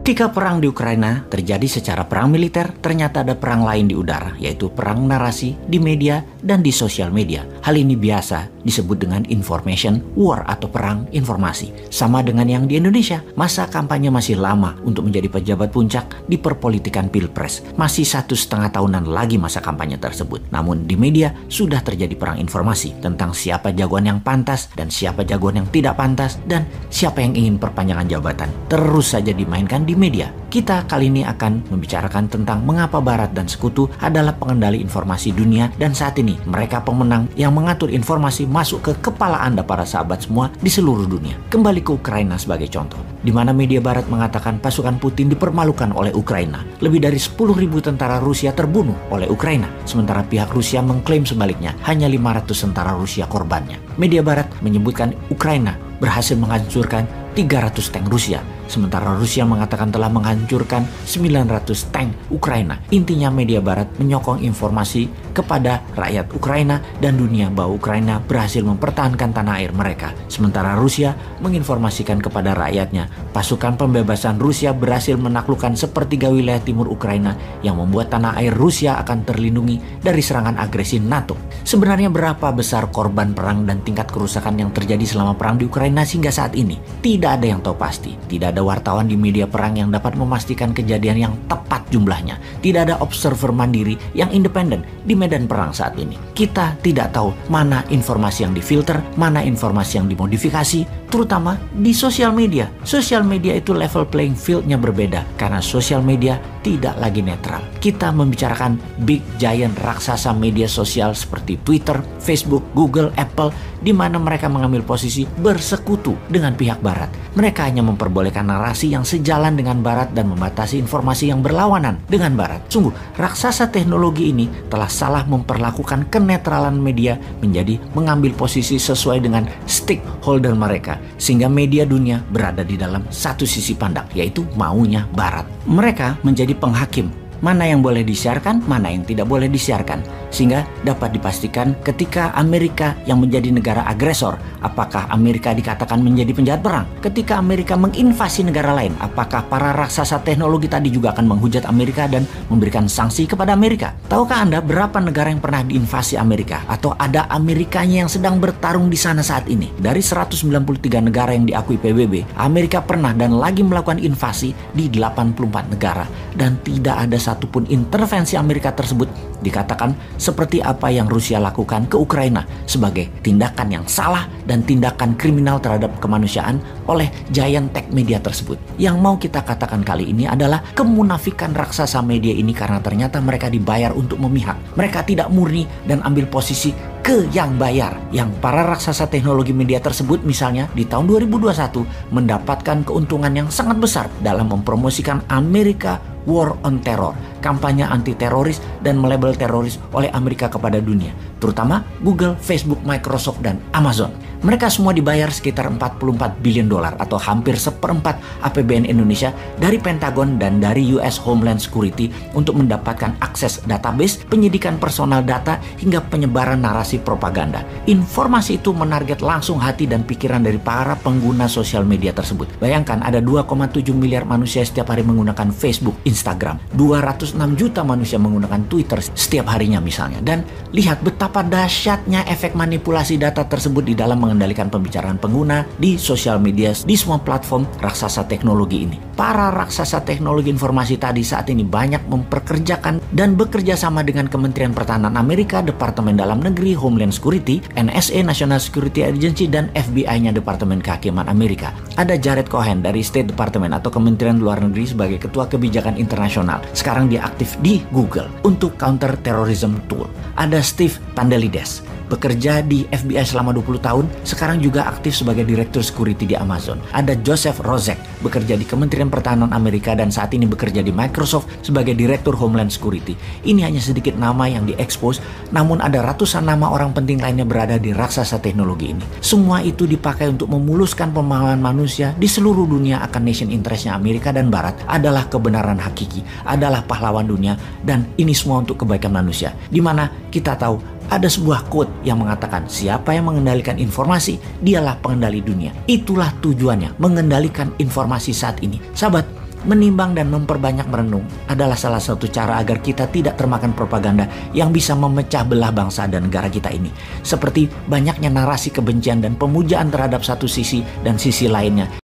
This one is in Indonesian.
Ketika perang di Ukraina terjadi secara perang militer, ternyata ada perang lain di udara, yaitu perang narasi di media dan di sosial media. Hal ini biasa disebut dengan information war atau perang informasi. Sama dengan yang di Indonesia, masa kampanye masih lama untuk menjadi pejabat puncak di perpolitikan pilpres. Masih 1,5 tahunan lagi masa kampanye tersebut. Namun di media sudah terjadi perang informasi tentang siapa jagoan yang pantas dan siapa jagoan yang tidak pantas dan siapa yang ingin perpanjangan jabatan. Terus saja dimainkan di media. Kita kali ini akan membicarakan tentang mengapa Barat dan Sekutu adalah pengendali informasi dunia dan saat ini mereka pemenang yang mengatur informasi masuk ke kepala Anda para sahabat semua di seluruh dunia. Kembali ke Ukraina sebagai contoh, di mana media Barat mengatakan pasukan Putin dipermalukan oleh Ukraina. Lebih dari 10.000 tentara Rusia terbunuh oleh Ukraina, sementara pihak Rusia mengklaim sebaliknya hanya 500 tentara Rusia korbannya. Media Barat menyebutkan Ukraina berhasil menghancurkan 300 tank Rusia, sementara Rusia mengatakan telah menghancurkan 900 tank Ukraina. Intinya media Barat menyokong informasi kepada rakyat Ukraina dan dunia bahwa Ukraina berhasil mempertahankan tanah air mereka, sementara Rusia menginformasikan kepada rakyatnya pasukan pembebasan Rusia berhasil menaklukkan sepertiga wilayah timur Ukraina yang membuat tanah air Rusia akan terlindungi dari serangan agresi NATO. Sebenarnya berapa besar korban perang dan tingkat kerusakan yang terjadi selama perang di Ukraina hingga saat ini? Tidak ada yang tahu pasti. Tidak ada wartawan di media perang yang dapat memastikan kejadian yang tepat jumlahnya. Tidak ada observer mandiri yang independen di medan perang saat ini. Kita tidak tahu mana informasi yang difilter, mana informasi yang dimodifikasi, terutama di sosial media. Sosial media itu level playing field-nya berbeda karena sosial media tidak lagi netral. Kita membicarakan big giant raksasa media sosial seperti Twitter, Facebook, Google, Apple, di mana mereka mengambil posisi bersekutu dengan pihak Barat. Mereka hanya memperbolehkan narasi yang sejalan dengan Barat dan membatasi informasi yang berlawanan dengan Barat. Sungguh, raksasa teknologi ini telah salah memperlakukan kenetralan media menjadi mengambil posisi sesuai dengan stakeholder mereka, sehingga media dunia berada di dalam satu sisi pandang, yaitu maunya Barat. Mereka menjadi penghakim mana yang boleh disiarkan, mana yang tidak boleh disiarkan, sehingga dapat dipastikan ketika Amerika yang menjadi negara agresor, apakah Amerika dikatakan menjadi penjahat perang? Ketika Amerika menginvasi negara lain, apakah para raksasa teknologi tadi juga akan menghujat Amerika dan memberikan sanksi kepada Amerika? Tahukah Anda berapa negara yang pernah diinvasi Amerika atau ada Amerikanya yang sedang bertarung di sana saat ini? Dari 193 negara yang diakui PBB, Amerika pernah dan lagi melakukan invasi di 84 negara dan tidak ada satupun intervensi Amerika tersebut dikatakan seperti apa yang Rusia lakukan ke Ukraina sebagai tindakan yang salah dan tindakan kriminal terhadap kemanusiaan oleh giant tech media tersebut. Yang mau kita katakan kali ini adalah kemunafikan raksasa media ini karena ternyata mereka dibayar untuk memihak. Mereka tidak murni dan ambil posisi ke yang bayar. Yang para raksasa teknologi media tersebut misalnya di tahun 2021 mendapatkan keuntungan yang sangat besar dalam mempromosikan Amerika War on Terror, kampanye anti-teroris dan melabel teroris oleh Amerika kepada dunia, terutama Google, Facebook, Microsoft, dan Amazon. Mereka semua dibayar sekitar 44 billion dolar atau hampir 1/4 APBN Indonesia dari Pentagon dan dari US Homeland Security untuk mendapatkan akses database, penyidikan personal data, hingga penyebaran narasi propaganda. Informasi itu menarget langsung hati dan pikiran dari para pengguna sosial media tersebut. Bayangkan ada 2,7 miliar manusia setiap hari menggunakan Facebook, Instagram, 206 juta manusia menggunakan Twitter setiap harinya misalnya. Dan lihat betapa dahsyatnya efek manipulasi data tersebut di dalam mengendalikan pembicaraan pengguna di sosial media di semua platform raksasa teknologi ini. Para raksasa teknologi informasi tadi saat ini banyak memperkerjakan dan bekerja sama dengan Kementerian Pertahanan Amerika, Departemen Dalam Negeri, Homeland Security, NSA, National Security Agency, dan FBI-nya Departemen Kehakiman Amerika. Ada Jared Cohen dari State Department atau Kementerian Luar Negeri sebagai Ketua Kebijakan Internasional. Sekarang dia aktif di Google untuk Counter Terrorism Tool. Ada Steve Pandelides, bekerja di FBI selama 20 tahun, sekarang juga aktif sebagai Direktur Security di Amazon. Ada Joseph Rozek, bekerja di Kementerian Pertahanan Amerika dan saat ini bekerja di Microsoft sebagai Direktur Homeland Security. Ini hanya sedikit nama yang diekspos, namun ada ratusan nama orang penting lainnya berada di raksasa teknologi ini. Semua itu dipakai untuk memuluskan pemahaman manusia di seluruh dunia akan nation interestnya Amerika dan Barat adalah kebenaran hakiki, adalah pahlawan dunia, dan ini semua untuk kebaikan manusia. Di mana kita tahu ada sebuah quote yang mengatakan siapa yang mengendalikan informasi dialah pengendali dunia. Itulah tujuannya, mengendalikan informasi saat ini. Sahabat, Menimbang dan memperbanyak merenung adalah salah satu cara agar kita tidak termakan propaganda yang bisa memecah belah bangsa dan negara kita ini. Seperti banyaknya narasi kebencian dan pemujaan terhadap satu sisi dan sisi lainnya